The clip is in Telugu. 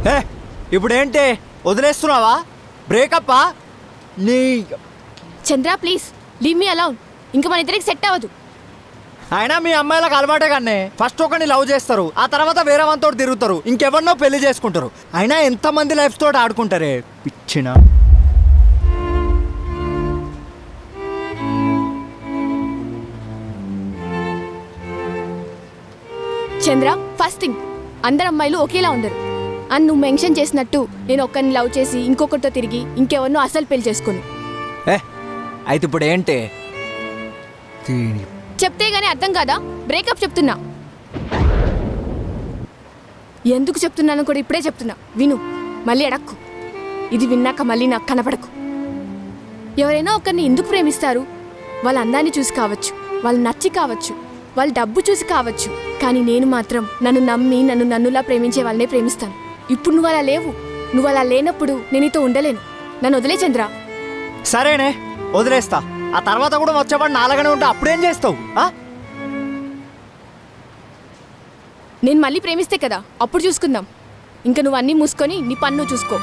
ఏ ఇప్పుడేంటి వదిలేస్తున్నావా? బ్రేకప్పా? నీ చంద్ర ప్లీజ్ లీవ్ మీ అలౌన్. ఇంకా మన ఇద్దరికి సెట్ అవ్వదు. అయినా మీ అమ్మాయిలకు అలవాటే కానీ ఫస్ట్ ఒకరిని లవ్ చేస్తారు, ఆ తర్వాత వేరే వాళ్ళతో తిరుగుతారు, ఇంకెవరినో పెళ్లి చేసుకుంటారు. అయినా ఎంతమంది లైఫ్ తోటి ఆడుకుంటారే పిచ్చిన. చంద్ర ఫస్ట్ థింగ్, అందరు అమ్మాయిలు ఒకేలా ఉండరు. అని నువ్వు మెన్షన్ చేసినట్టు నేను ఒక్కరిని లవ్ చేసి ఇంకొకరితో తిరిగి ఇంకెవరినో అసలు పెళ్లి చేసుకోను. అయితే ఇప్పుడు ఏంటి? చెప్తే గానీ అర్థం కాదా? బ్రేకప్ చెప్తున్నా. ఎందుకు చెప్తున్నాను కూడా ఇప్పుడే చెప్తున్నా, విను. మళ్ళీ అడక్కు. ఇది విన్నాక మళ్ళీ నాకు కనపడకు. ఎవరైనా ఒకరిని ఎందుకు ప్రేమిస్తారు? వాళ్ళ అందాన్ని చూసి కావచ్చు, వాళ్ళు నచ్చి కావచ్చు, వాళ్ళ డబ్బు చూసి కావచ్చు. కానీ నేను మాత్రం నన్ను నమ్మి నన్ను నన్నులా ప్రేమించే వాళ్ళనే ప్రేమిస్తాను. ఇప్పుడు నువ్వు అలా లేవు. నువ్వు అలా లేనప్పుడు నేను నీతో ఉండలేను. నన్ను వదిలే చంద్ర. సరేనే వదిలేస్తా. ఆ తర్వాత కూడా వచ్చేవాడు నాలుగనే ఉంటే అప్పుడేం చేస్తావు? నేను మళ్ళీ ప్రేమిస్తే కదా అప్పుడు చూసుకుందాం. ఇంకా నువ్వు అన్నీ మూసుకొని నీ పన్ను చూసుకో.